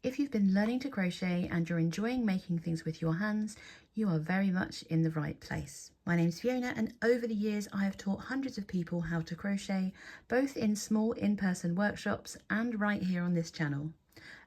If you've been learning to crochet and you're enjoying making things with your hands, you are very much in the right place. My name's Fiona, and over the years I have taught hundreds of people how to crochet, both in small in-person workshops and right here on this channel.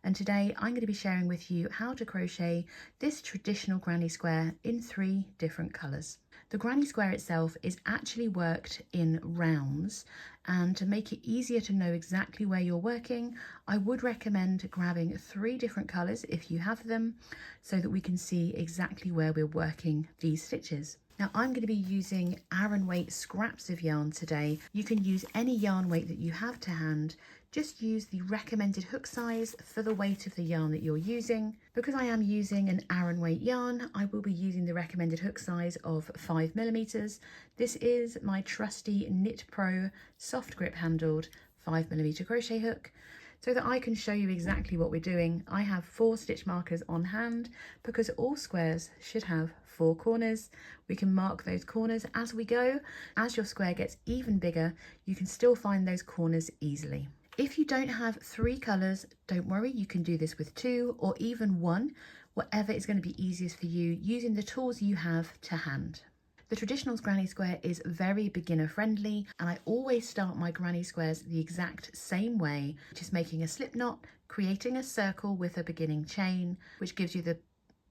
And today I'm going to be sharing with you how to crochet this traditional granny square in 3 different colours. The granny square itself is actually worked in rounds, and to make it easier to know exactly where you're working, I would recommend grabbing 3 different colours if you have them, so that we can see exactly where we're working these stitches. Now I'm going to be using Aran weight scraps of yarn today. You can use any yarn weight that you have to hand. Just use the recommended hook size for the weight of the yarn that you're using. Because I am using an Aran weight yarn, I will be using the recommended hook size of 5mm. This is my trusty Knit Pro soft grip handled 5mm crochet hook. So that I can show you exactly what we're doing, I have 4 stitch markers on hand because all squares should have 4 corners. We can mark those corners as we go. As your square gets even bigger, you can still find those corners easily. If you don't have 3 colours, don't worry, you can do this with 2 or even 1, whatever is going to be easiest for you using the tools you have to hand. The traditional granny square is very beginner friendly, and I always start my granny squares the exact same way, just making a slip knot, creating a circle with a beginning chain, which gives you the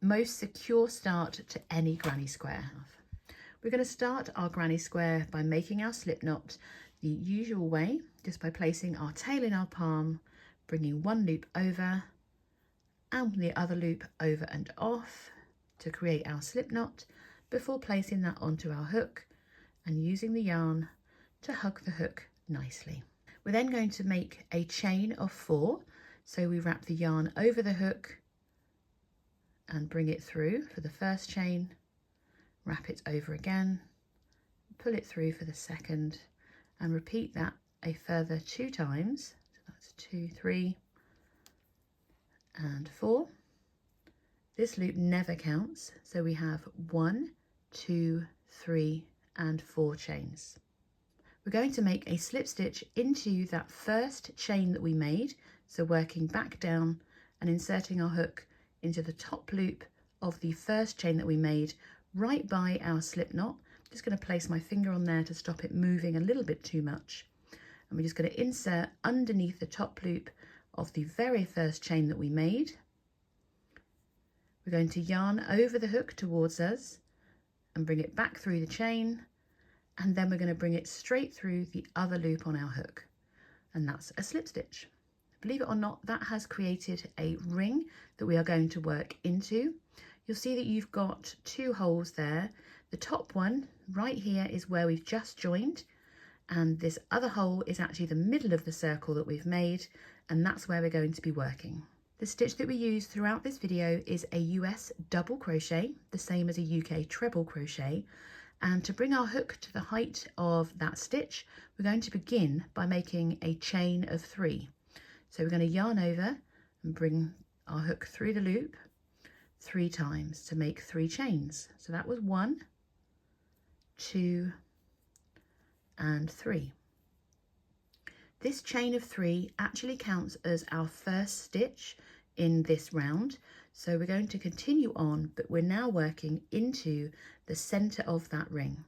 most secure start to any granny square. We're going to start our granny square by making our slip knot the usual way, just by placing our tail in our palm, bringing one loop over and the other loop over and off to create our slip knot, before placing that onto our hook and using the yarn to hug the hook nicely. We're then going to make a chain of 4, so we wrap the yarn over the hook and bring it through for the first chain, wrap it over again, pull it through for the second, and repeat that a further 2 times. So that's 2, 3 and 4. This loop never counts, so we have 1, 2, 3 and 4 chains. We're going to make a slip stitch into that first chain that we made, so working back down and inserting our hook into the top loop of the first chain that we made right by our slip knot. I'm just going to place my finger on there to stop it moving a little bit too much, and we're just going to insert underneath the top loop of the very first chain that we made. We're going to yarn over the hook towards us and bring it back through the chain, and then we're going to bring it straight through the other loop on our hook, and that's a slip stitch. Believe it or not, that has created a ring that we are going to work into. You'll see that you've got 2 holes there. The top one right here is where we've just joined, and this other hole is actually the middle of the circle that we've made, and that's where we're going to be working. The stitch that we use throughout this video is a US double crochet, the same as a UK treble crochet. And to bring our hook to the height of that stitch, we're going to begin by making a chain of 3. So we're going to yarn over and bring our hook through the loop 3 times to make 3 chains. So that was 1, 2 and 3. This chain of 3 actually counts as our first stitch in this round, so we're going to continue on, but we're now working into the center of that ring.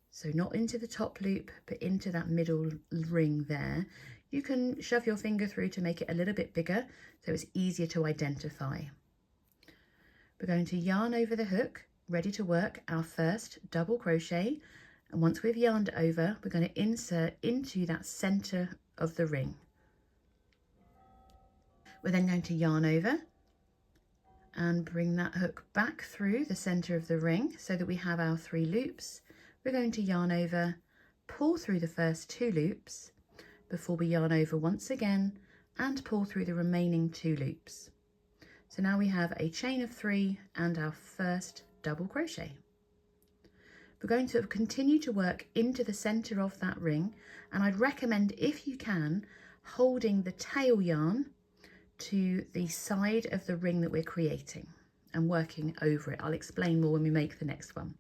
So not into the top loop, but into that middle ring there. You can shove your finger through to make it a little bit bigger so it's easier to identify. We're going to yarn over the hook, ready to work our first double crochet, and once we've yarned over, we're going to insert into that center of the ring. We're then going to yarn over and bring that hook back through the center of the ring so that we have our 3 loops. We're going to yarn over, pull through the first 2 loops before we yarn over once again and pull through the remaining 2 loops. So now we have a chain of 3 and our first double crochet. We're going to continue to work into the center of that ring, and I'd recommend, if you can, holding the tail yarn to the side of the ring that we're creating and working over it. I'll explain more when we make the next one.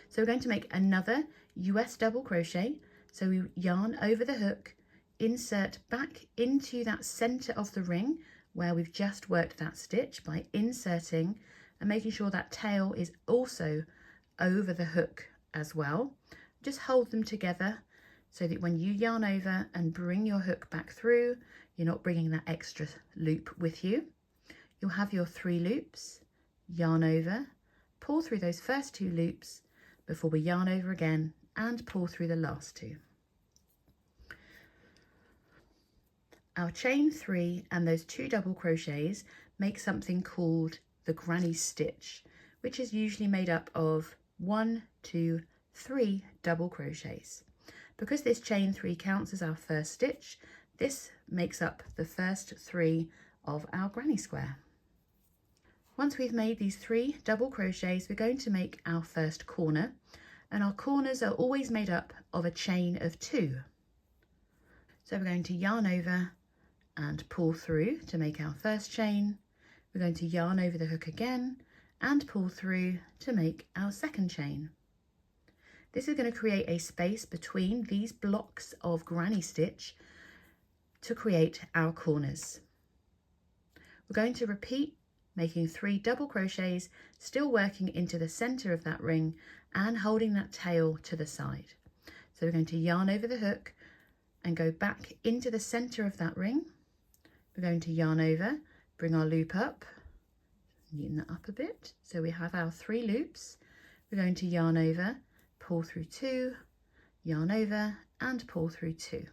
So we're going to make another US double crochet. So we yarn over the hook, insert back into that center of the ring where we've just worked that stitch by inserting and making sure that tail is also over the hook as well. Just hold them together so that when you yarn over and bring your hook back through, you're not bringing that extra loop with you. You'll have your 3 loops, yarn over, pull through those first 2 loops before we yarn over again and pull through the last 2. Our chain 3 and those 2 double crochets make something called the granny stitch, which is usually made up of 1, 2, 3 double crochets. Because this chain 3 counts as our first stitch, this makes up the first 3 of our granny square. Once we've made these 3 double crochets, we're going to make our first corner, and our corners are always made up of a chain of 2. So we're going to yarn over and pull through to make our first chain. We're going to yarn over the hook again and pull through to make our second chain. This is going to create a space between these blocks of granny stitch to create our corners. We're going to repeat making 3 double crochets, still working into the center of that ring and holding that tail to the side. So we're going to yarn over the hook and go back into the center of that ring. We're going to yarn over, bring our loop up, neaten that up a bit. So we have our 3 loops. We're going to yarn over, pull through 2, yarn over and pull through 2.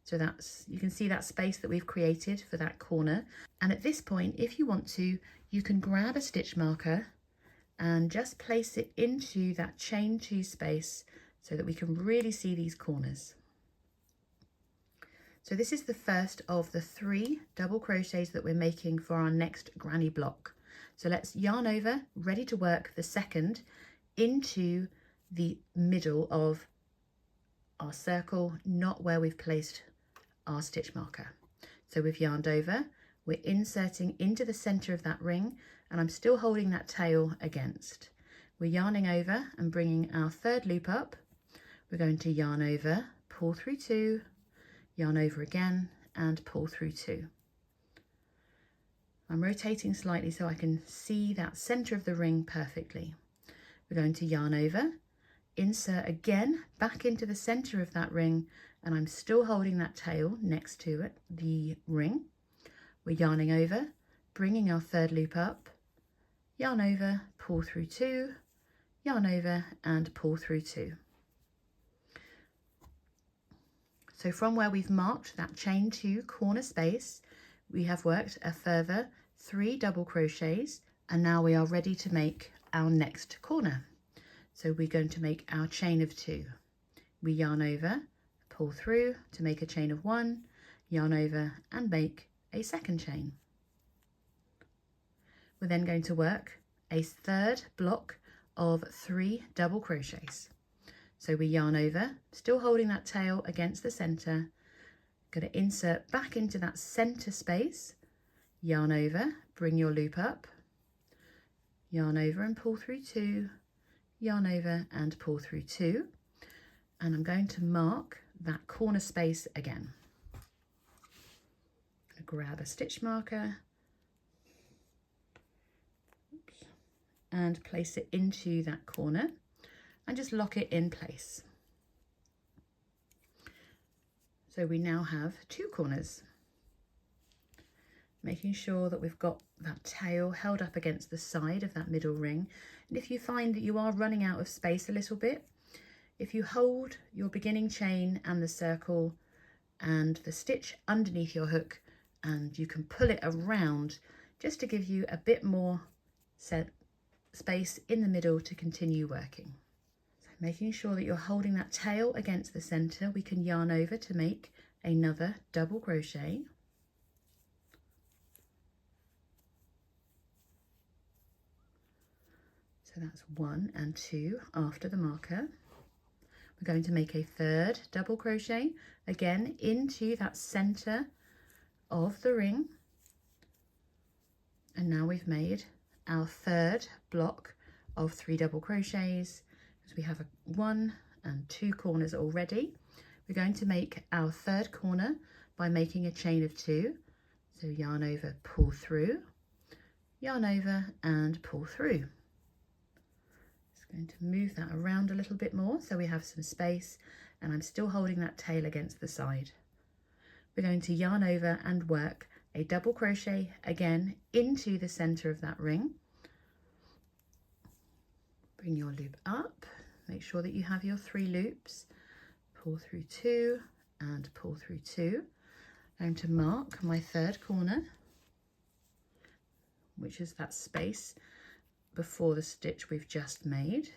So that's, you can see that space that we've created for that corner. And at this point, if you want to, you can grab a stitch marker and just place it into that chain 2 space so that we can really see these corners. So this is the first of the 3 double crochets that we're making for our next granny block. So let's yarn over, ready to work the second into the middle of our circle, not where we've placed our stitch marker. So we've yarned over, we're inserting into the center of that ring, and I'm still holding that tail against. We're yarning over and bringing our 3rd loop up. We're going to yarn over, pull through 2, yarn over again and pull through 2. I'm rotating slightly so I can see that center of the ring perfectly. We're going to yarn over, insert again back into the center of that ring, and I'm still holding that tail next to it, the ring. We're yarning over, bringing our 3rd loop up, yarn over, pull through 2, yarn over and pull through 2. So from where we've marked that chain 2 corner space, we have worked a further 3 double crochets, and now we are ready to make our next corner. So we're going to make our chain of 2. We yarn over, pull through to make a chain of 1, yarn over and make a second chain. We're then going to work a 3rd block of 3 double crochets. So we yarn over, still holding that tail against the center, going to insert back into that center space, yarn over, bring your loop up, yarn over and pull through 2, yarn over and pull through 2, and I'm going to mark that corner space again. I'm going to grab a stitch marker and place it into that corner and just lock it in place. So we now have 2 corners. Making sure that we've got that tail held up against the side of that middle ring. And if you find that you are running out of space a little bit, if you hold your beginning chain and the circle and the stitch underneath your hook, and you can pull it around just to give you a bit more space in the middle to continue working. So making sure that you're holding that tail against the center, we can yarn over to make another double crochet. So that's 1 and 2 after the marker. We're going to make a 3rd double crochet, again into that center of the ring. And now we've made our 3rd block of 3 double crochets. So we have 1 and 2 corners already. We're going to make our 3rd corner by making a chain of 2. So yarn over, pull through, yarn over and pull through. Just going to move that around a little bit more so we have some space, and I'm still holding that tail against the side. We're going to yarn over and work a double crochet again into the center of that ring. Bring your loop up, make sure that you have your 3 loops, pull through 2 and pull through 2. I'm going to mark my 3rd corner, which is that space before the stitch we've just made.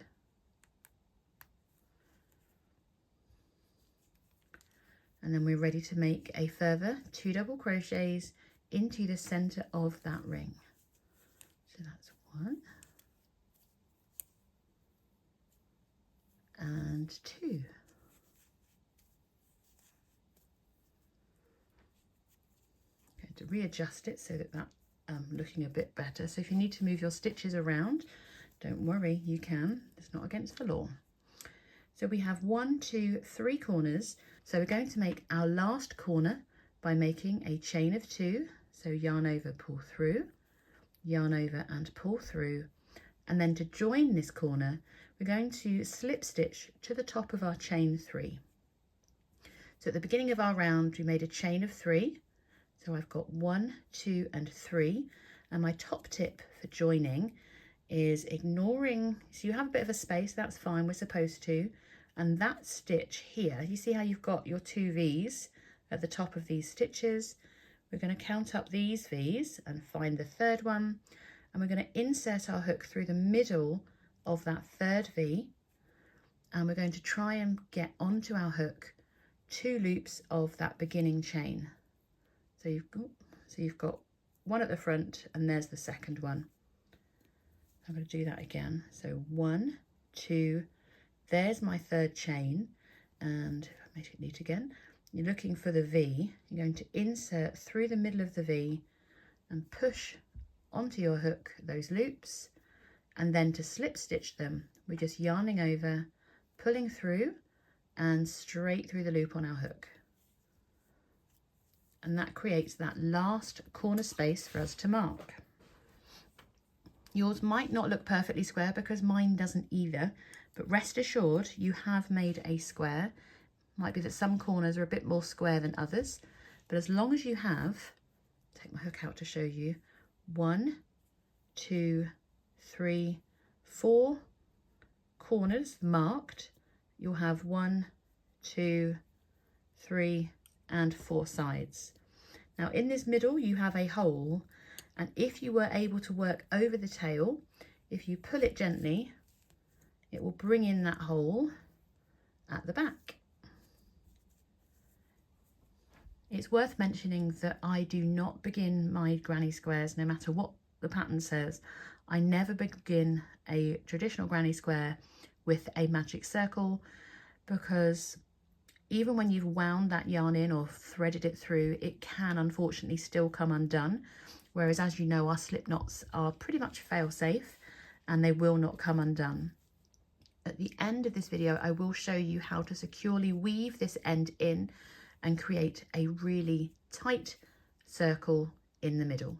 And then we're ready to make a further 2 double crochets into the center of that ring. So that's 1 and 2. I'm going to readjust it so that that's looking a bit better. So if you need to move your stitches around, don't worry, you can. It's not against the law. So we have 1, 2, 3 corners. So we're going to make our last corner by making a chain of 2. So yarn over, pull through, yarn over and pull through. And then to join this corner, we're going to slip stitch to the top of our chain 3. So at the beginning of our round, we made a chain of 3. So I've got 1, 2 and 3. And my top tip for joining is ignoring, so you have a bit of a space, that's fine, we're supposed to. And that stitch here, you see how you've got your 2 V's at the top of these stitches. We're going to count up these V's and find the 3rd one. And we're going to insert our hook through the middle of that 3rd V. And we're going to try and get onto our hook 2 loops of that beginning chain. So you've got 1 at the front and there's the 2nd one. I'm going to do that again. So 1, 2, there's my 3rd chain, and if I make it neat again, you're looking for the V. You're going to insert through the middle of the V and push onto your hook those loops, and then to slip stitch them, we're just yarning over, pulling through and straight through the loop on our hook. And that creates that last corner space for us to mark. Yours might not look perfectly square because mine doesn't either, but rest assured you have made a square. Might be that some corners are a bit more square than others, but as long as you have, take my hook out to show you, 1, 2, 3, 4 corners marked, you'll have 1, 2, 3 and 4 sides. Now in this middle you have a hole, and if you were able to work over the tail, if you pull it gently, it will bring in that hole at the back. It's worth mentioning that I do not begin my granny squares, no matter what the pattern says. I never begin a traditional granny square with a magic circle, because even when you've wound that yarn in or threaded it through, it can unfortunately still come undone. Whereas, as you know, our slip knots are pretty much fail safe and they will not come undone. At the end of this video, I will show you how to securely weave this end in and create a really tight circle in the middle.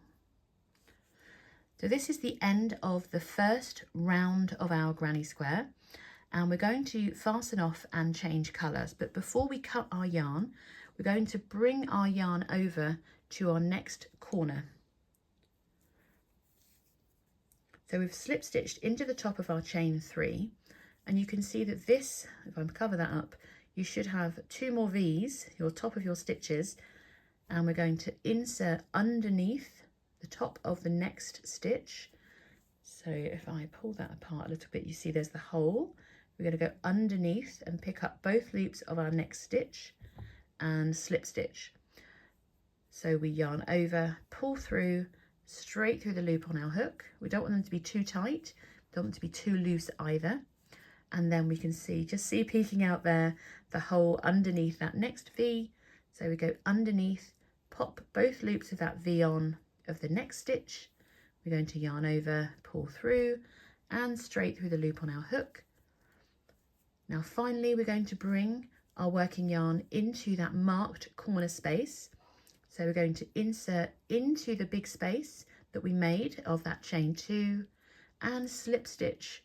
So this is the end of the first round of our granny square, and we're going to fasten off and change colours. But before we cut our yarn, we're going to bring our yarn over to our next corner. So we've slip stitched into the top of our chain 3, and you can see that this, if I cover that up, you should have 2 more V's, your top of your stitches, and we're going to insert underneath the top of the next stitch. So if I pull that apart a little bit, you see there's the hole. We're going to go underneath and pick up both loops of our next stitch and slip stitch. So we yarn over, pull through, straight through the loop on our hook. We don't want them to be too tight, don't want them to be too loose either. And then we can see, just see peeking out there, the hole underneath that next V. So we go underneath, pop both loops of that V on of the next stitch. We're going to yarn over, pull through and straight through the loop on our hook. Now finally, we're going to bring our working yarn into that marked corner space. So we're going to insert into the big space that we made of that chain 2 and slip stitch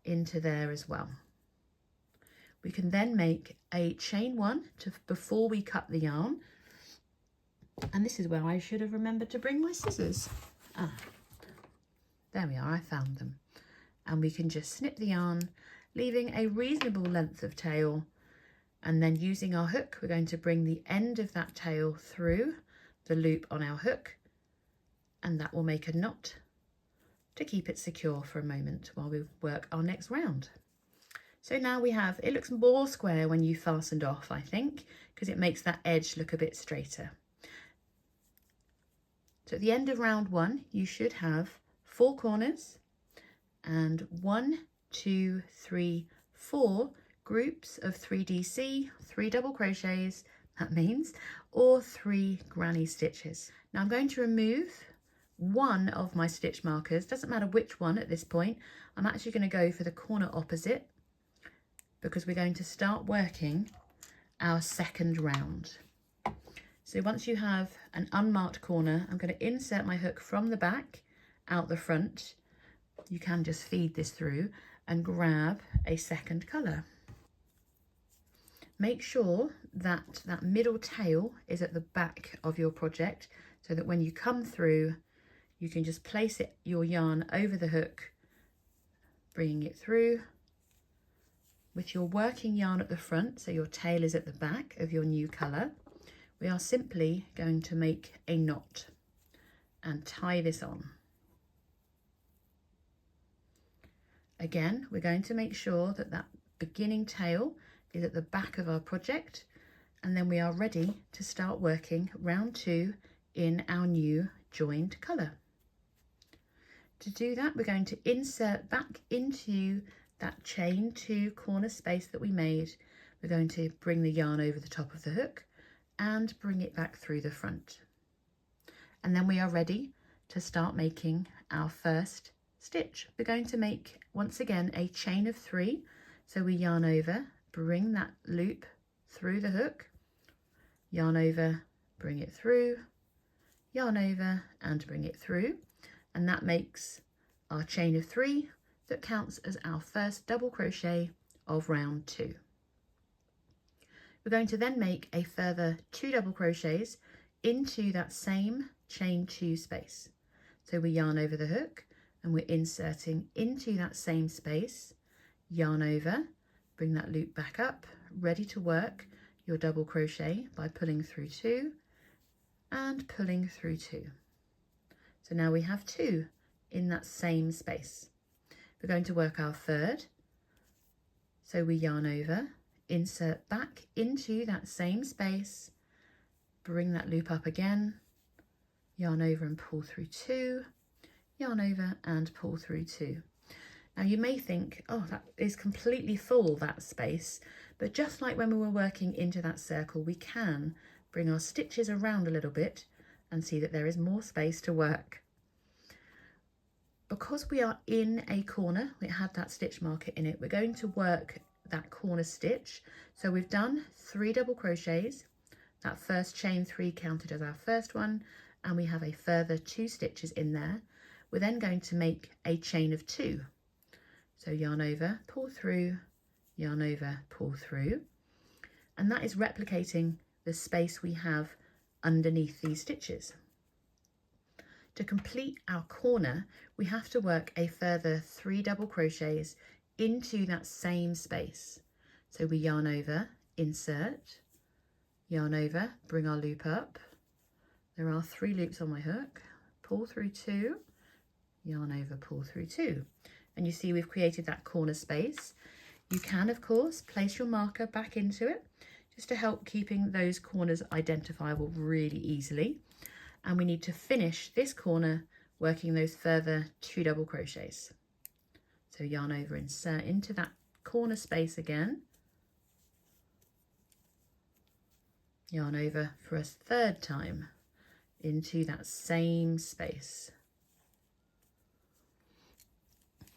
into there as well. We can then make a chain 1 before we cut the yarn. And this is where I should have remembered to bring my scissors. There we are, I found them. And we can just snip the yarn, leaving a reasonable length of tail. And then using our hook, we're going to bring the end of that tail through the loop on our hook. And that will make a knot to keep it secure for a moment while we work our next round. So now we have, it looks more square when you fastened off, I think, because it makes that edge look a bit straighter. So at the end of round 1, you should have 4 corners and 1, 2, 3, 4 groups of 3DC, 3 double crochets, that means, or 3 granny stitches. Now I'm going to remove one of my stitch markers, doesn't matter which one at this point. I'm actually going to go for the corner opposite because we're going to start working our second round. So once you have an unmarked corner, I'm going to insert my hook from the back out the front. You can just feed this through and grab a second colour. Make sure that that middle tail is at the back of your project so that when you come through, you can just place your yarn over the hook, bringing it through with your working yarn at the front, so your tail is at the back of your new colour. We are simply going to make a knot and tie this on. Again, we're going to make sure that that beginning tail is at the back of our project, and then we are ready to start working round 2 in our new joined colour. To do that, we're going to insert back into that chain 2 corner space that we made. We're going to bring the yarn over the top of the hook and bring it back through the front. And then we are ready to start making our first stitch. We're going to make, once again, a chain of 3. So we yarn over, bring that loop through the hook, yarn over, bring it through, yarn over and bring it through. And that makes our chain of 3 that counts as our first double crochet of round 2. We're going to then make a further 2 double crochets into that same chain 2 space. So we yarn over the hook and we're inserting into that same space, yarn over, bring that loop back up, ready to work your double crochet by pulling through 2 and pulling through 2. So now we have 2 in that same space. We're going to work our third. So we yarn over, insert back into that same space, bring that loop up again, yarn over and pull through 2, yarn over and pull through 2. Now you may think, oh, that is completely full, that space, but just like when we were working into that circle, we can bring our stitches around a little bit and see that there is more space to work. Because we are in a corner, it had that stitch marker in it, we're going to work that corner stitch. So we've done 3 double crochets, that first chain 3 counted as our first one, and we have a further 2 stitches in there. We're then going to make a chain of 2. So yarn over, pull through, yarn over, pull through, and that is replicating the space we have underneath these stitches. To complete our corner, we have to work a further 3 double crochets into that same space. So we yarn over, insert, yarn over, bring our loop up. There are 3 loops on my hook, pull through 2, yarn over, pull through 2. And you see we've created that corner space. You can, of course, place your marker back into it just to help keeping those corners identifiable really easily. And we need to finish this corner working those further 2 double crochets. So yarn over, insert into that corner space again, yarn over for a third time into that same space.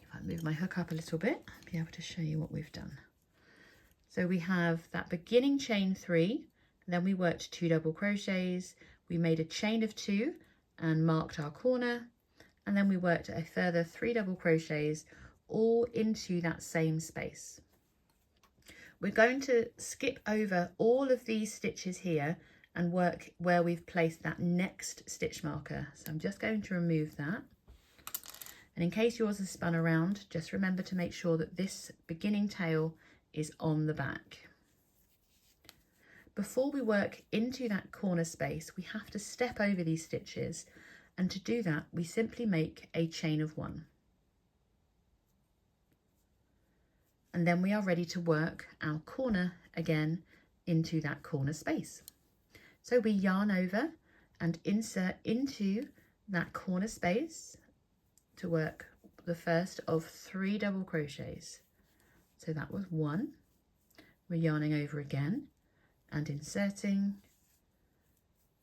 If I move my hook up a little bit, I'll be able to show you what we've done. So we have that beginning chain 3, then we worked 2 double crochets, we made a chain of 2 and marked our corner, and then we worked a further 3 double crochets all into that same space. We're going to skip over all of these stitches here and work where we've placed that next stitch marker. So I'm just going to remove that. And in case yours is spun around, just remember to make sure that this beginning tail is on the back. Before we work into that corner space, we have to step over these stitches, and to do that we simply make a chain of 1. And then we are ready to work our corner again into that corner space. So we yarn over and insert into that corner space to work the first of 3 double crochets. So that was 1. We're yarning over again and inserting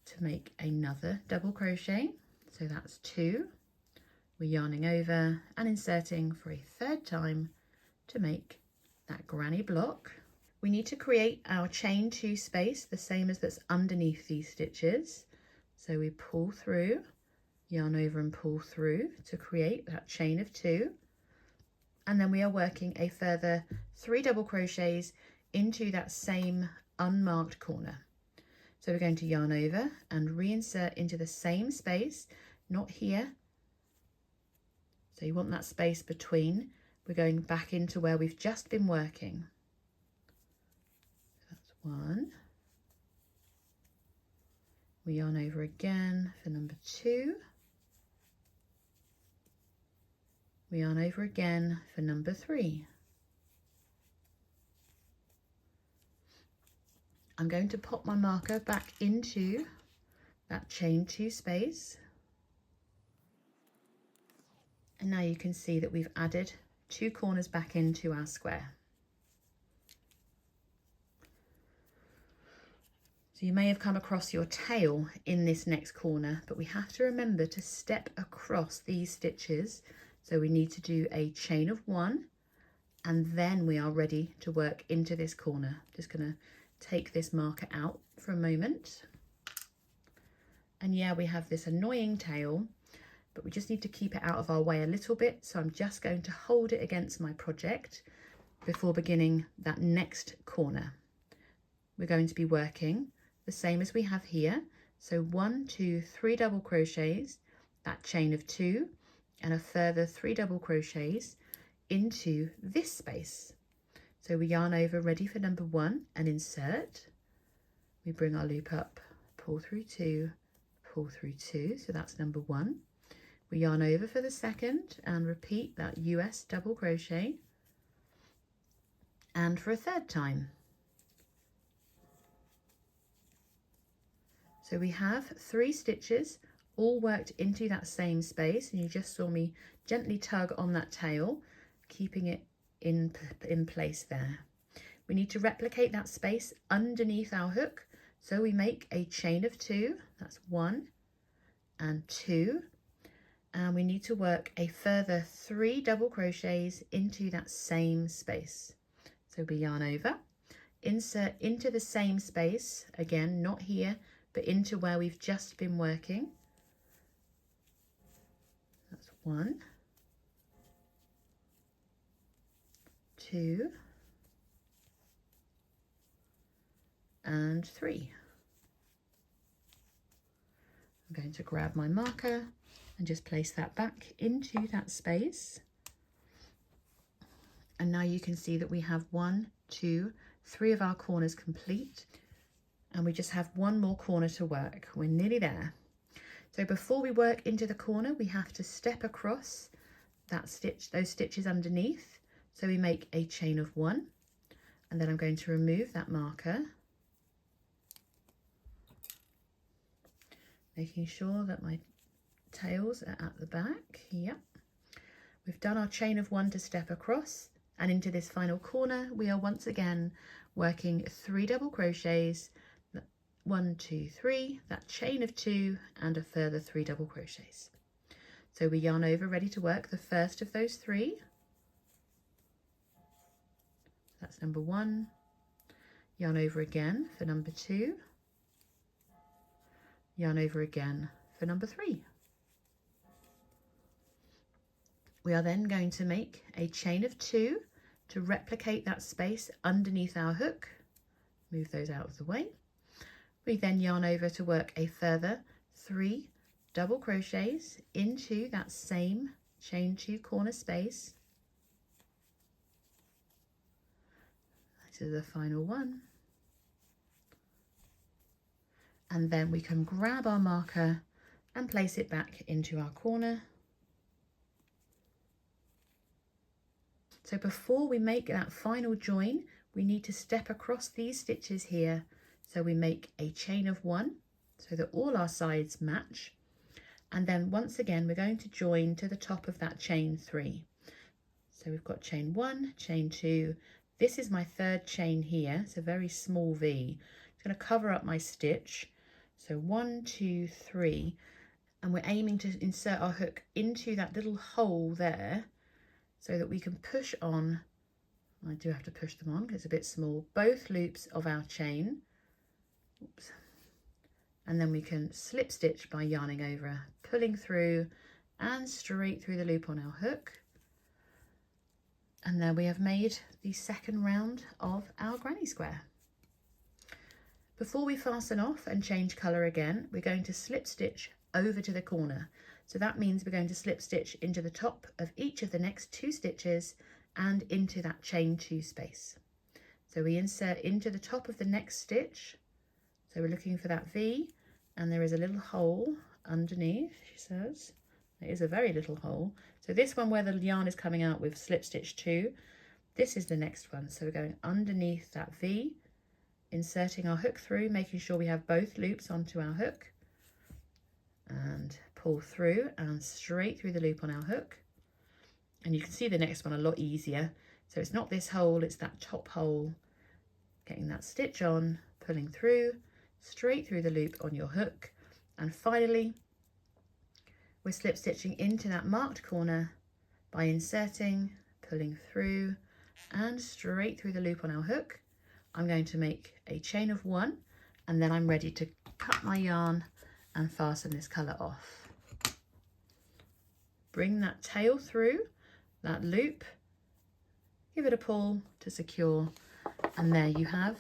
to make another double crochet. So that's 2. We're yarning over and inserting for a 3rd time to make that granny block. We need to create our chain 2 space, the same as that's underneath these stitches. So we pull through, yarn over and pull through to create that chain of 2. And then we are working a further 3 double crochets into that same unmarked corner. So we're going to yarn over and reinsert into the same space, not here. So you want that space between. We're going back into where we've just been working. That's 1. We yarn over again for number 2. We yarn over again for number 3. I'm going to pop my marker back into that chain 2 space. And now you can see that we've added 2 corners back into our square. So you may have come across your tail in this next corner, but we have to remember to step across these stitches. So we need to do a chain of 1, and then we are ready to work into this corner. Just going to take this marker out for a moment. And yeah, we have this annoying tail, but we just need to keep it out of our way a little bit. So I'm just going to hold it against my project before beginning that next corner. We're going to be working the same as we have here. So 1, 2, 3 double crochets, that chain of 2, and a further 3 double crochets into this space. So we yarn over, ready for number 1, and insert. We bring our loop up, pull through 2, pull through 2. So that's number 1. We yarn over for the 2nd and repeat that US double crochet, and for a 3rd time. So we have 3 stitches all worked into that same space, and you just saw me gently tug on that tail, keeping it in place there. We need to replicate that space underneath our hook, so we make a chain of 2. That's 1 and 2. And we need to work a further 3 double crochets into that same space. So we yarn over, insert into the same space, again, not here, but into where we've just been working. That's 1, 2, and 3. I'm going to grab my marker and just place that back into that space. And now you can see that we have 1, 2, 3 of our corners complete, and we just have 1 more corner to work. We're nearly there. So before we work into the corner, we have to step across that stitch, those stitches underneath. So we make a chain of 1, and then I'm going to remove that marker, making sure that my tails are at the back. Yep. We've done our chain of 1 to step across, and into this final corner we are once again working 3 double crochets, 1, 2, 3, that chain of 2, and a further 3 double crochets. So we yarn over, ready to work the first of those 3. That's number 1. Yarn over again for number 2. yarn over again for number 3. We are then going to make a chain of 2 to replicate that space underneath our hook. Move those out of the way. We then yarn over to work a further 3 double crochets into that same chain 2 corner space. This is the final one. And then we can grab our marker and place it back into our corner. So before we make that final join, we need to step across these stitches here. So we make a chain of 1 so that all our sides match. And then once again, we're going to join to the top of that chain 3. So we've got chain 1, chain 2. This is my 3rd chain here. It's a very small V. It's going to cover up my stitch. So 1, 2, 3. And we're aiming to insert our hook into that little hole there, so that we can push on, I do have to push them on because it's a bit small, both loops of our chain. Oops. And then we can slip stitch by yarning over, pulling through and straight through the loop on our hook. And there we have made the 2nd round of our granny square. Before we fasten off and change colour again, we're going to slip stitch over to the corner. So that means we're going to slip stitch into the top of each of the next 2 stitches and into that chain 2 space. So we insert into the top of the next stitch. So we're looking for that V, and there is a little hole underneath, she says. It is a very little hole. So this one where the yarn is coming out, we've slip stitch 2. This is the next one. So we're going underneath that V, inserting our hook through, making sure we have both loops onto our hook, and pull through and straight through the loop on our hook. And you can see the next one a lot easier. So it's not this hole, it's that top hole. Getting that stitch on, pulling through, straight through the loop on your hook. And finally, we're slip stitching into that marked corner by inserting, pulling through and straight through the loop on our hook. I'm going to make a chain of 1, and then I'm ready to cut my yarn and fasten this colour off. Bring that tail through that loop, give it a pull to secure, and there you have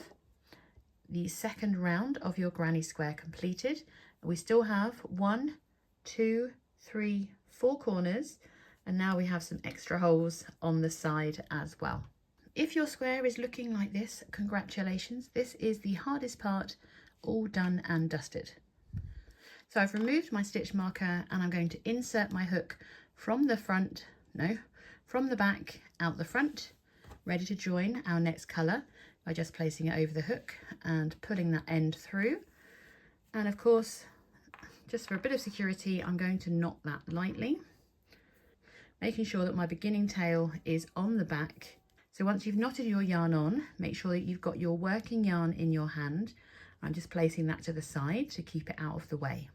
the 2nd round of your granny square completed. We still have 1, 2, 3, 4 corners, and now we have some extra holes on the side as well. If your square is looking like this, congratulations, this is the hardest part, all done and dusted. So I've removed my stitch marker and I'm going to insert my hook from the back out the front, ready to join our next colour by just placing it over the hook and pulling that end through. And of course, just for a bit of security, I'm going to knot that lightly, making sure that my beginning tail is on the back. So once you've knotted your yarn on, make sure that you've got your working yarn in your hand. I'm just placing that to the side to keep it out of the way.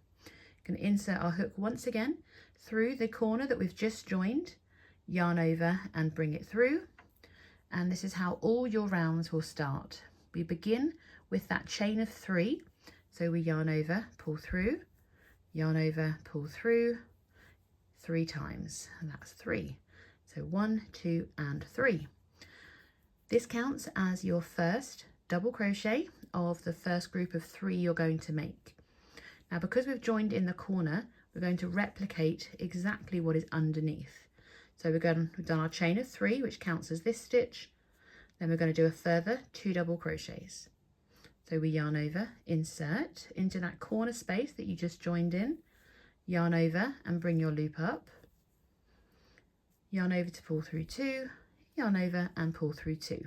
Going to insert our hook once again through the corner that we've just joined, yarn over and bring it through. And this is how all your rounds will start. We begin with that chain of 3. So we yarn over, pull through, yarn over, pull through 3 times, and that's 3. So 1, 2, and 3. This counts as your first double crochet of the first group of 3 you're going to make. Now, because we've joined in the corner, we're going to replicate exactly what is underneath. So we've done our chain of 3, which counts as this stitch. Then we're going to do a further 2 double crochets. So we yarn over, insert into that corner space that you just joined in, yarn over and bring your loop up, yarn over to pull through 2, yarn over and pull through 2.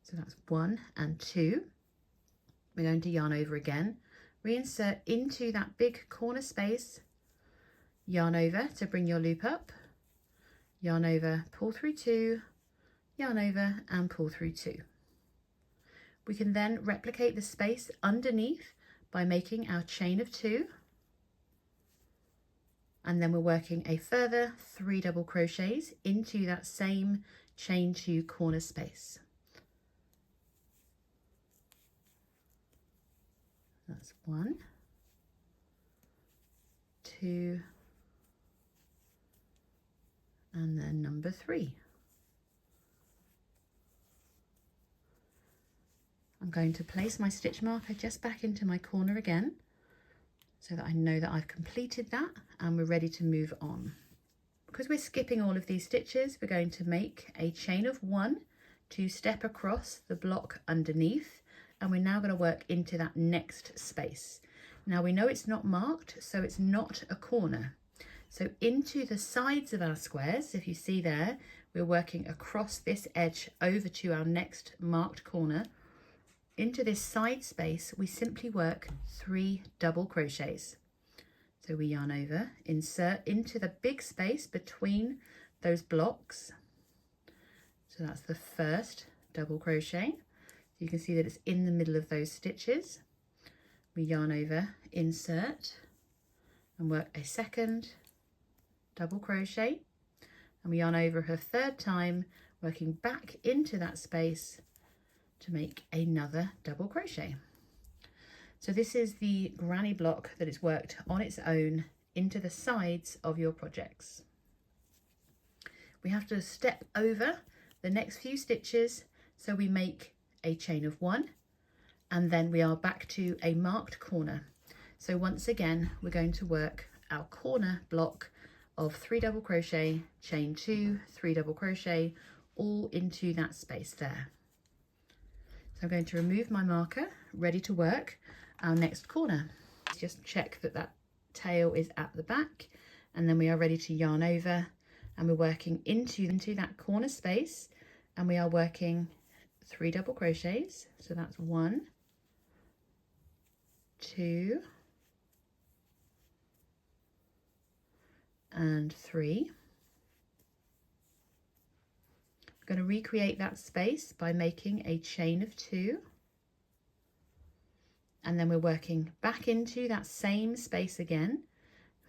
So that's 1 and 2. We're going to yarn over again, reinsert into that big corner space, yarn over to bring your loop up, yarn over, pull through 2, yarn over and pull through 2. We can then replicate the space underneath by making our chain of 2, and then we're working a further 3 double crochets into that same chain 2 corner space. That's 1, 2, and then number 3. I'm going to place my stitch marker just back into my corner again so that I know that I've completed that and we're ready to move on. Because we're skipping all of these stitches, we're going to make a chain of 1 to step across the block underneath, and we're now going to work into that next space. Now we know it's not marked, so it's not a corner. So into the sides of our squares, if you see there, we're working across this edge over to our next marked corner. Into this side space, we simply work 3 double crochets. So we yarn over, insert into the big space between those blocks. So that's the first double crochet. You can see that it's in the middle of those stitches. We yarn over, insert, and work a second double crochet, and we yarn over a third time, working back into that space to make another double crochet. So this is the granny block that is worked on its own into the sides of your projects. We have to step over the next few stitches, so we make a chain of 1, and then we are back to a marked corner. So once again, we're going to work our corner block of 3 double crochet, chain 2, 3 double crochet, all into that space there. So I'm going to remove my marker, ready to work our next corner. Just check that that tail is at the back, and then we are ready to yarn over, and we're working into that corner space, and we are working 3 double crochets. So that's 1, 2, and 3. I'm going to recreate that space by making a chain of 2, and then we're working back into that same space again.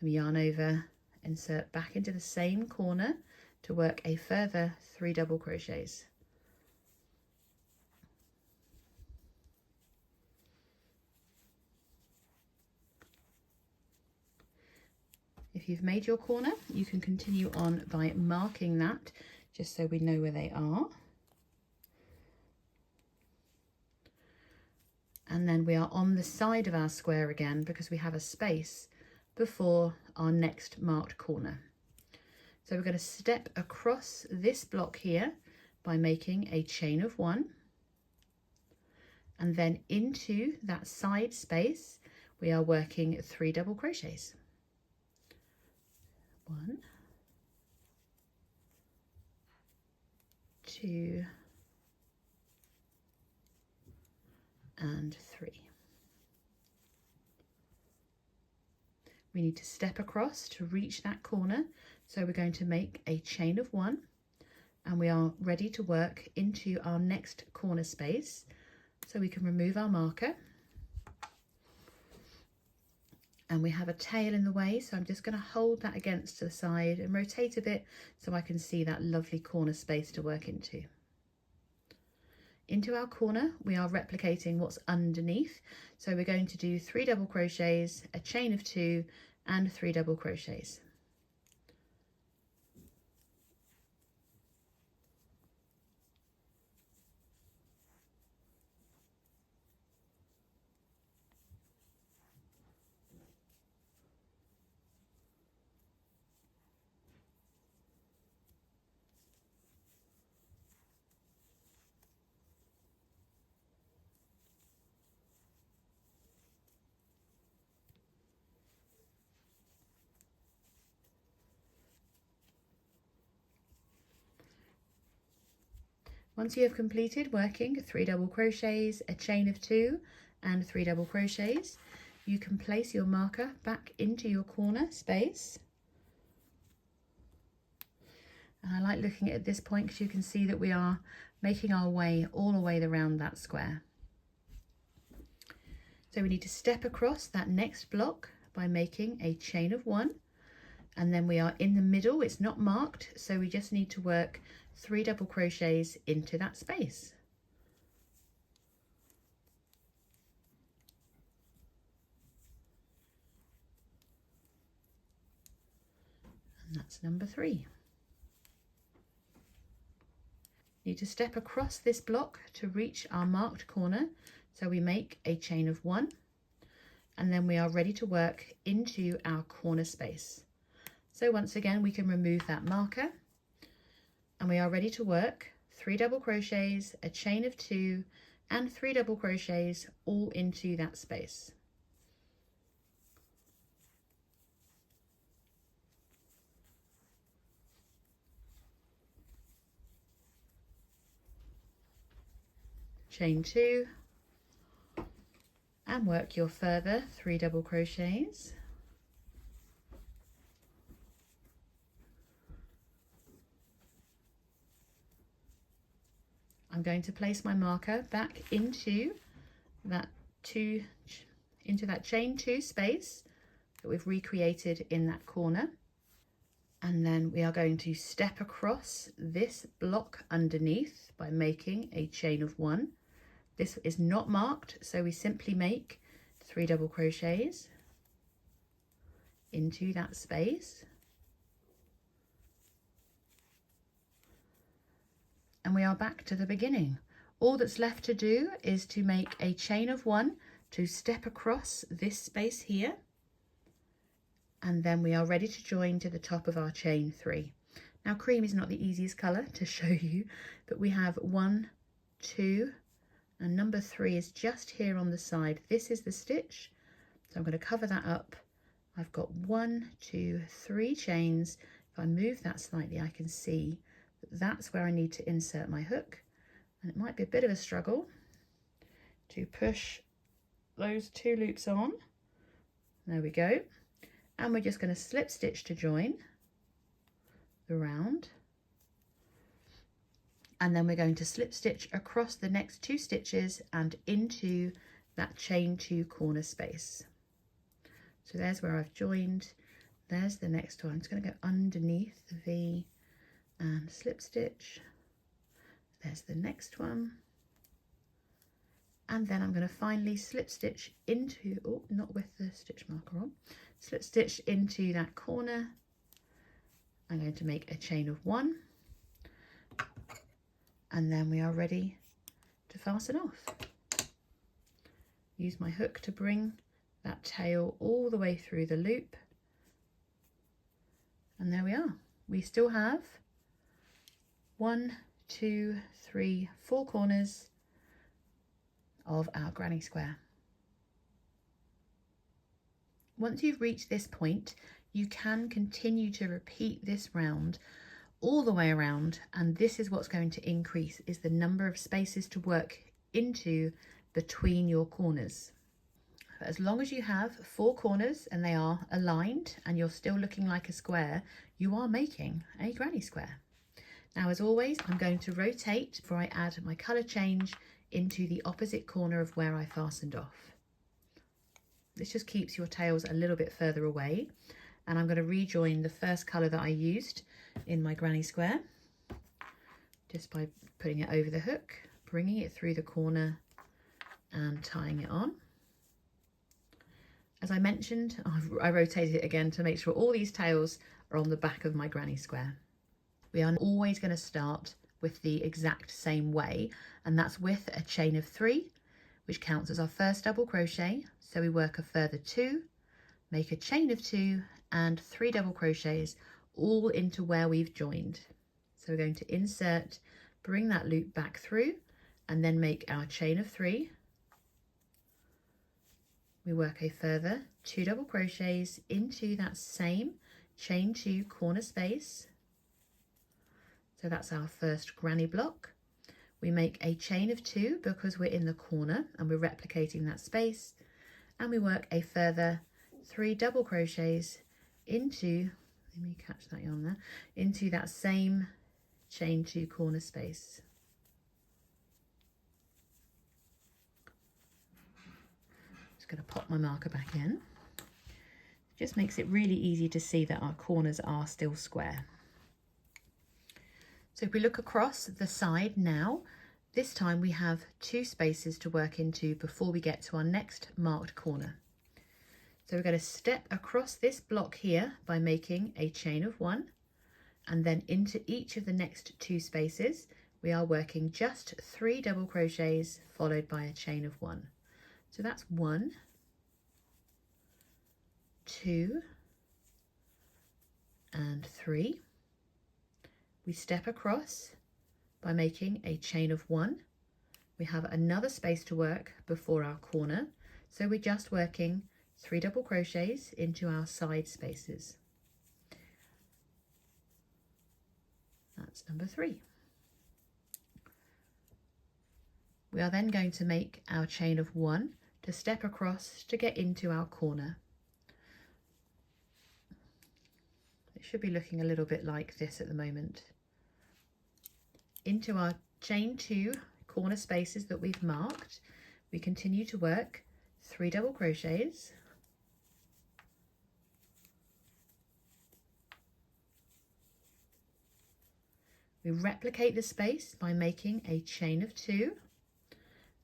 We yarn over, insert back into the same corner to work a further 3 double crochets. If you've made your corner, you can continue on by marking that, just so we know where they are. And then we are on the side of our square again, because we have a space before our next marked corner. So we're going to step across this block here by making a chain of 1, and then into that side space we are working 3 double crochets. 1, 2, and 3. We need to step across to reach that corner, so we're going to make a chain of 1, and we are ready to work into our next corner space. So we can remove our marker, and we have a tail in the way, so I'm just going to hold that against the side and rotate a bit so I can see that lovely corner space to work into. Into our corner, we are replicating what's underneath, so we're going to do 3 double crochets, a chain of 2, and 3 double crochets. Once you have completed working 3 double crochets, a chain of 2, and 3 double crochets, you can place your marker back into your corner space. And I like looking at this point because you can see that we are making our way all the way around that square. So we need to step across that next block by making a chain of 1, and then we are in the middle. It's not marked, so we just need to work 3 double crochets into that space. And that's number 3. Need to step across this block to reach our marked corner, so we make a chain of 1, and then we are ready to work into our corner space. So once again, we can remove that marker, and we are ready to work 3 double crochets, a chain of 2, and 3 double crochets all into that space. Chain 2, and work your further 3 double crochets. I'm going to place my marker back into that chain 2 space that we've recreated in that corner, and then we are going to step across this block underneath by making a chain of 1. This is not marked, so we simply make 3 double crochets into that space. And we are back to the beginning. All that's left to do is to make a chain of 1 to step across this space here. And then we are ready to join to the top of our chain 3. Now cream is not the easiest colour to show you, but we have 1, 2, and number 3 is just here on the side. This is the stitch, so I'm going to cover that up. I've got 1, 2, 3 chains. If I move that slightly, I can see that that's where I need to insert my hook, and it might be a bit of a struggle to push those 2 loops on. There we go, and we're just going to slip stitch to join the round. And then we're going to slip stitch across the next 2 stitches and into that chain 2 corner space. So there's where I've joined. There's the next one. I'm just going to go underneath the V and slip stitch. There's the next one. And then I'm going to finally slip stitch into, oh, not with the stitch marker on, slip stitch into that corner. I'm going to make a chain of 1. And then we are ready to fasten off. Use my hook to bring that tail all the way through the loop. And there we are. We still have 1, 2, 3, 4 corners of our granny square. Once you've reached this point, you can continue to repeat this round all the way around, and this is what's going to increase, is the number of spaces to work into between your corners. But as long as you have 4 corners and they are aligned and you're still looking like a square, you are making a granny square. Now, as always, I'm going to rotate before I add my colour change into the opposite corner of where I fastened off. This just keeps your tails a little bit further away, and I'm going to rejoin the first colour that I used in my granny square just by putting it over the hook, bringing it through the corner and tying it on. As I mentioned, I rotated it again to make sure all these tails are on the back of my granny square. We are always going to start with the exact same way, and that's with a chain of 3, which counts as our first double crochet. So we work a further 2, make a chain of 2 and 3 double crochets all into where we've joined. So we're going to insert, bring that loop back through, and then make our chain of 3. We work a further 2 double crochets into that same chain 2 corner space. So that's our first granny block. We make a chain of 2 because we're in the corner and we're replicating that space, and we work a further 3 double crochets into, let me catch that yarn there, into that same chain 2 corner space. Just going to pop my marker back in. Just makes it really easy to see that our corners are still square. So if we look across the side now, this time we have 2 spaces to work into before we get to our next marked corner. So we're going to step across this block here by making a chain of 1, and then into each of the next 2 spaces we are working just 3 double crochets followed by a chain of 1. So that's 1, 2 and 3. We step across by making a chain of 1. We have another space to work before our corner, so we're just working 3 double crochets into our side spaces. That's number 3. We are then going to make our chain of 1 to step across to get into our corner. It should be looking a little bit like this at the moment. Into our chain 2 corner spaces that we've marked, we continue to work 3 double crochets, we replicate the space by making a chain of 2,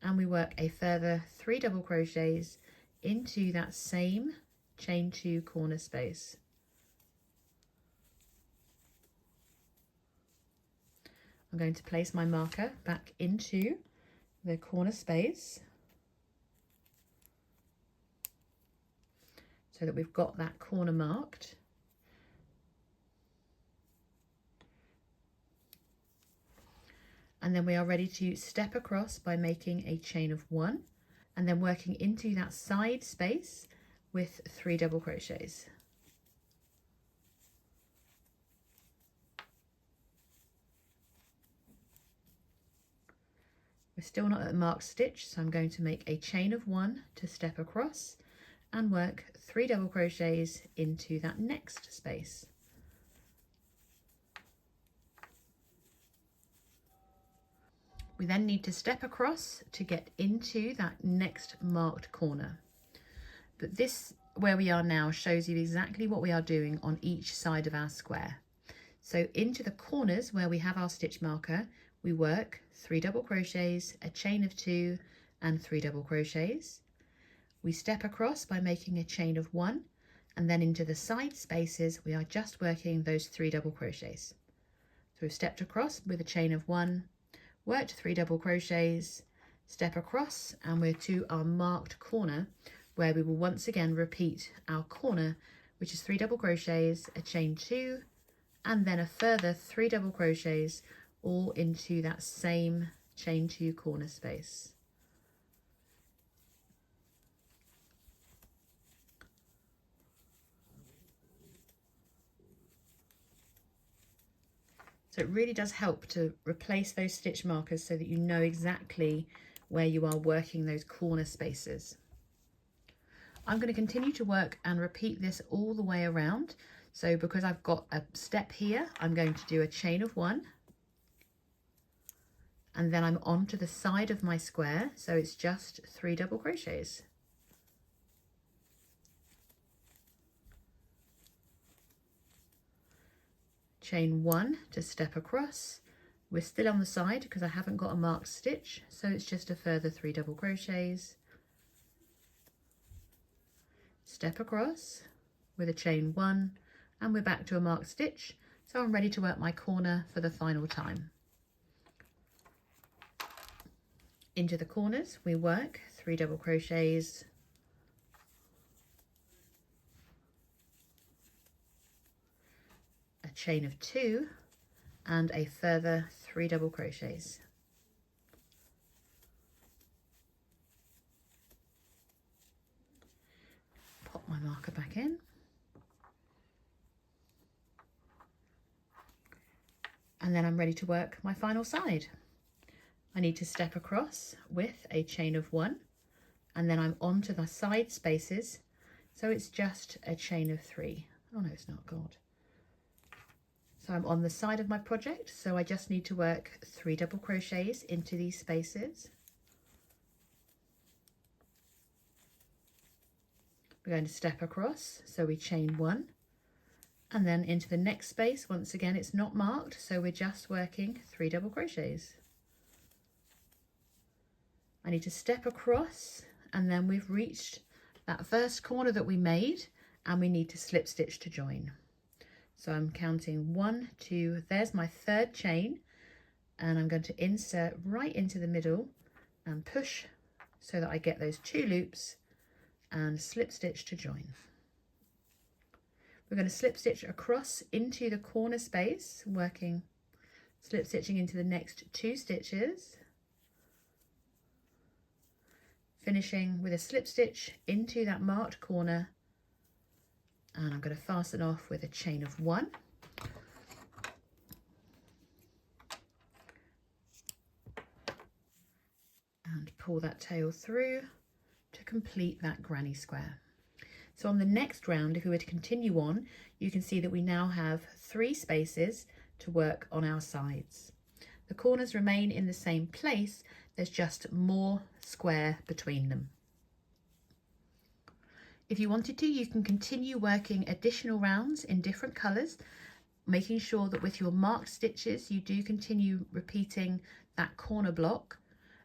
and we work a further 3 double crochets into that same chain 2 corner space. I'm going to place my marker back into the corner space so that we've got that corner marked. And then we are ready to step across by making a chain of 1 and then working into that side space with 3 double crochets. We're still not at the marked stitch, so I'm going to make a chain of 1 to step across and work 3 double crochets into that next space. We then need to step across to get into that next marked corner. But this, where we are now, shows you exactly what we are doing on each side of our square. So into the corners where we have our stitch marker, we work 3 double crochets, a chain of 2 and 3 double crochets. We step across by making a chain of 1, and then into the side spaces we are just working those 3 double crochets. So we've stepped across with a chain of 1, worked 3 double crochets, step across, and we're to our marked corner where we will once again repeat our corner, which is 3 double crochets, a chain 2 and then a further 3 double crochets all into that same chain 2 corner space. So it really does help to replace those stitch markers so that you know exactly where you are working those corner spaces. I'm going to continue to work and repeat this all the way around. So because I've got a step here, I'm going to do a chain of 1. And then I'm on to the side of my square, so it's just 3 double crochets. Chain 1 to step across. We're still on the side because I haven't got a marked stitch, so it's just a further 3 double crochets. Step across with a chain 1, and we're back to a marked stitch, so I'm ready to work my corner for the final time. Into the corners we work 3 double crochets, a chain of 2 and a further 3 double crochets. Pop my marker back in. And then I'm ready to work my final side. I need to step across with a chain of 1, and then I'm on to the side spaces, so it's just a chain of 3. Oh no, it's not, God. So I'm on the side of my project, so I just need to work 3 double crochets into these spaces. We're going to step across, so we chain 1, and then into the next space. Once again, it's not marked, so we're just working 3 double crochets. I need to step across, and then we've reached that first corner that we made, and we need to slip stitch to join. So I'm counting 1, 2, there's my third chain, and I'm going to insert right into the middle and push so that I get those 2 loops and slip stitch to join. We're going to slip stitch across into the corner space, working, slip stitching into the next 2 stitches, finishing with a slip stitch into that marked corner, and I'm going to fasten off with a chain of 1. And pull that tail through to complete that granny square. So on the next round, if we were to continue on, you can see that we now have 3 spaces to work on our sides. The corners remain in the same place, there's just more square between them. If you wanted to, you can continue working additional rounds in different colours, making sure that with your marked stitches you do continue repeating that corner block,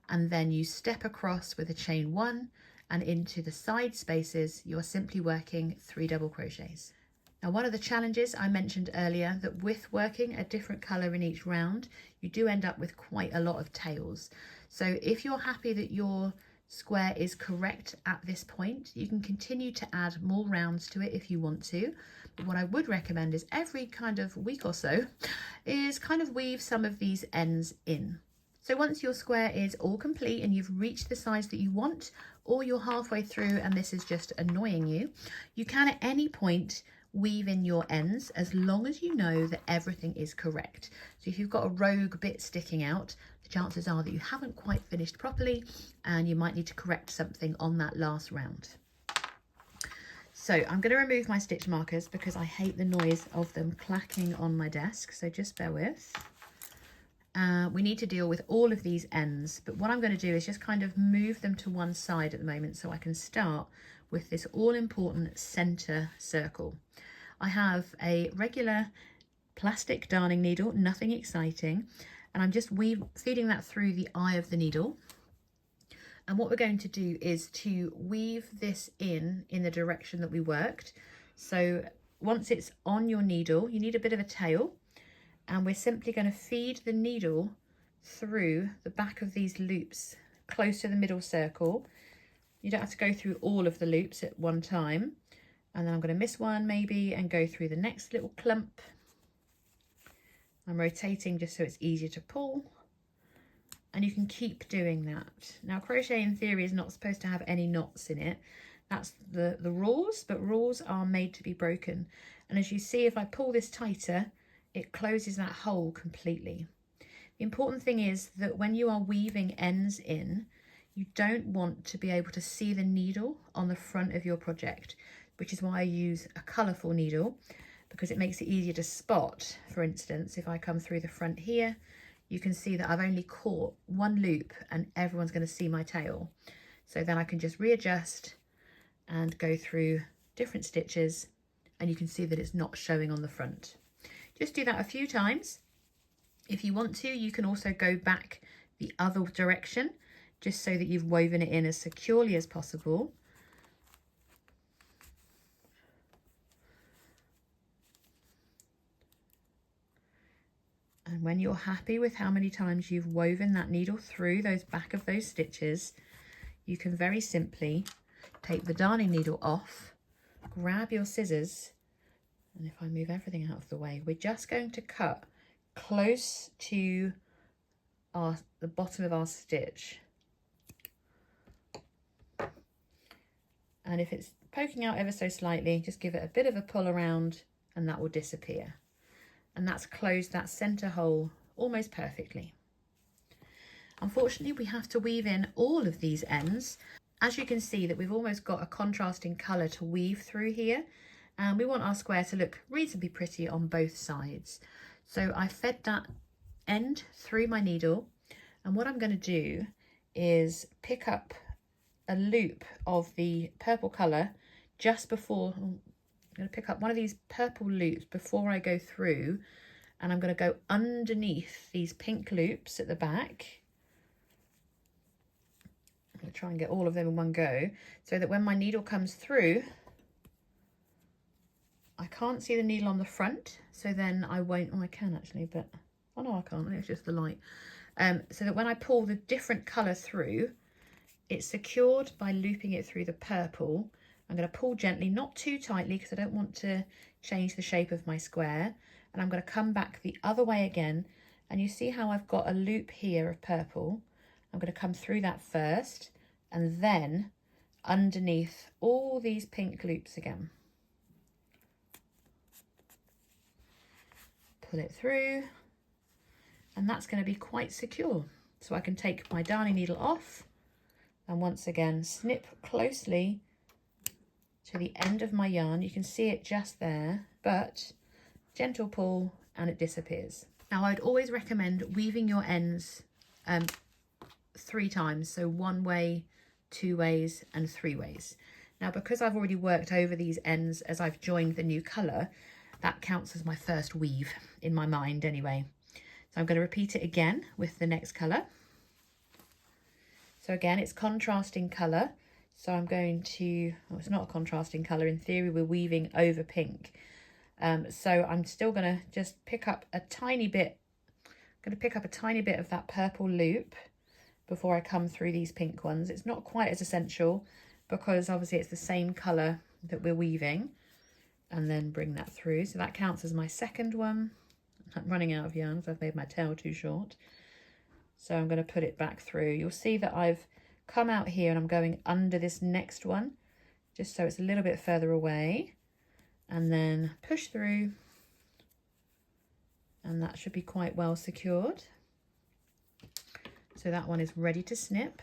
and then you step across with a chain 1, and into the side spaces you're simply working 3 double crochets. Now, one of the challenges I mentioned earlier, that with working a different colour in each round, you do end up with quite a lot of tails. So if you're happy that your square is correct at this point, you can continue to add more rounds to it if you want to. But what I would recommend is every kind of week or so is kind of weave some of these ends in. So once your square is all complete and you've reached the size that you want, or you're halfway through and this is just annoying you, you can at any point weave in your ends as long as you know that everything is correct. So if you've got a rogue bit sticking out, the chances are that you haven't quite finished properly and you might need to correct something on that last round. So I'm going to remove my stitch markers because I hate the noise of them clacking on my desk, so just bear with. We need to deal with all of these ends, but what I'm going to do is just kind of move them to one side at the moment so I can start with this all-important centre circle. I have a regular plastic darning needle, nothing exciting, and I'm just feeding that through the eye of the needle. And what we're going to do is to weave this in the direction that we worked. So once it's on your needle, you need a bit of a tail, and we're simply going to feed the needle through the back of these loops close to the middle circle. You don't have to go through all of the loops at one time. And then I'm going to miss one maybe and go through the next little clump. I'm rotating just so it's easier to pull. And you can keep doing that. Now, crochet in theory is not supposed to have any knots in it. That's the rules, but rules are made to be broken. And as you see, if I pull this tighter, it closes that hole completely. The important thing is that when you are weaving ends in, you don't want to be able to see the needle on the front of your project, which is why I use a colourful needle, because it makes it easier to spot. For instance, if I come through the front here, you can see that I've only caught one loop and everyone's going to see my tail. So then I can just readjust and go through different stitches, and you can see that it's not showing on the front. Just do that a few times. If you want to, you can also go back the other direction, just so that you've woven it in as securely as possible. And when you're happy with how many times you've woven that needle through those back of those stitches, you can very simply take the darning needle off, grab your scissors, and if I move everything out of the way, we're just going to cut close to the bottom of our stitch. And if it's poking out ever so slightly, just give it a bit of a pull around and that will disappear. And that's closed that centre hole almost perfectly. Unfortunately, we have to weave in all of these ends. As you can see that we've almost got a contrasting colour to weave through here. And we want our square to look reasonably pretty on both sides. So I fed that end through my needle, and what I'm going to do is pick up a loop of the purple colour just before. I'm going to pick up one of these purple loops before I go through, and I'm going to go underneath these pink loops at the back. going to try and get all of them in one go so that when my needle comes through, I can't see the needle on the front, so then I won't, oh I can actually, but, oh no I can't, it's just the light. So that when I pull the different colour through, it's secured by looping it through the purple. I'm going to pull gently, not too tightly because I don't want to change the shape of my square. And I'm going to come back the other way again. And you see how I've got a loop here of purple. I'm going to come through that first and then underneath all these pink loops again. Pull it through, and that's going to be quite secure. So I can take my darning needle off and once again snip closely to the end of my yarn. You can see it just there, but gentle pull and it disappears. Now I'd always recommend weaving your ends 3 times, so 1 way, 2 ways and 3 ways. Now because I've already worked over these ends as I've joined the new colour, that counts as my first weave in my mind anyway. So I'm going to repeat it again with the next colour. So again, it's contrasting colour. So I'm going to, oh, it's not a contrasting colour. In theory, we're weaving over pink. So I'm still going to just pick up a tiny bit. I'm going to pick up a tiny bit of that purple loop before I come through these pink ones. It's not quite as essential because obviously it's the same colour that we're weaving. And then bring that through. So that counts as my second one. I'm running out of yarn because I've made my tail too short. So I'm going to put it back through. You'll see that I've come out here and I'm going under this next one, just so it's a little bit further away. And then push through. And that should be quite well secured. So that one is ready to snip.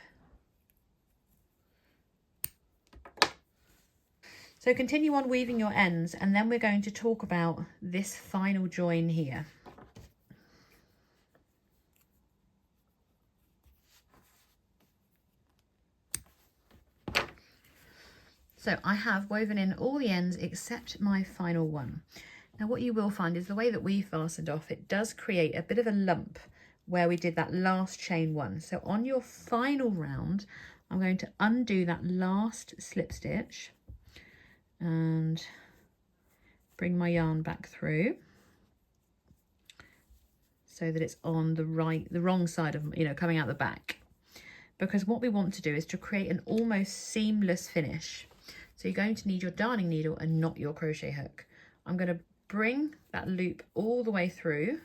So continue on weaving your ends, and then we're going to talk about this final join here. So I have woven in all the ends except my final one. Now what you will find is the way that we fastened off, it does create a bit of a lump where we did that last chain one. So on your final round, I'm going to undo that last slip stitch and bring my yarn back through so that it's on the wrong side of, coming out the back. Because what we want to do is to create an almost seamless finish. So you're going to need your darning needle and not your crochet hook. I'm going to bring that loop all the way through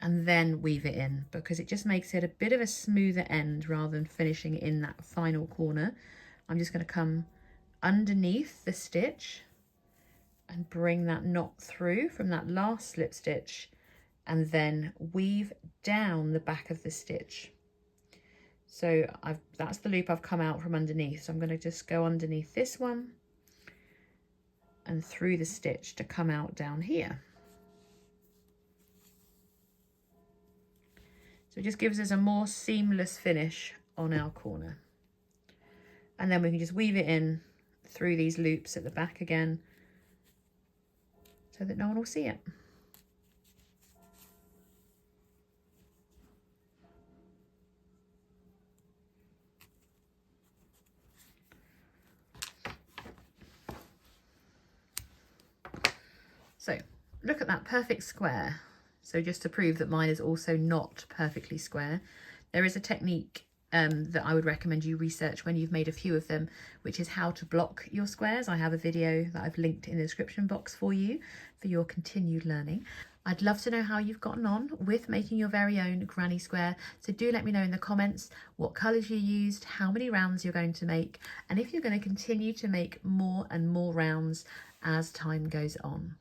and then weave it in, because it just makes it a bit of a smoother end rather than finishing in that final corner. I'm just going to come underneath the stitch and bring that knot through from that last slip stitch and then weave down the back of the stitch. So that's the loop I've come out from underneath. So I'm going to just go underneath this one and through the stitch to come out down here. So it just gives us a more seamless finish on our corner. And then we can just weave it in through these loops at the back again so that no one will see it. So look at that perfect square. So just to prove that mine is also not perfectly square, there is a technique that I would recommend you research when you've made a few of them, which is how to block your squares. I have a video that I've linked in the description box for you for your continued learning. I'd love to know how you've gotten on with making your very own granny square. So do let me know in the comments what colours you used, how many rounds you're going to make, and if you're going to continue to make more and more rounds as time goes on.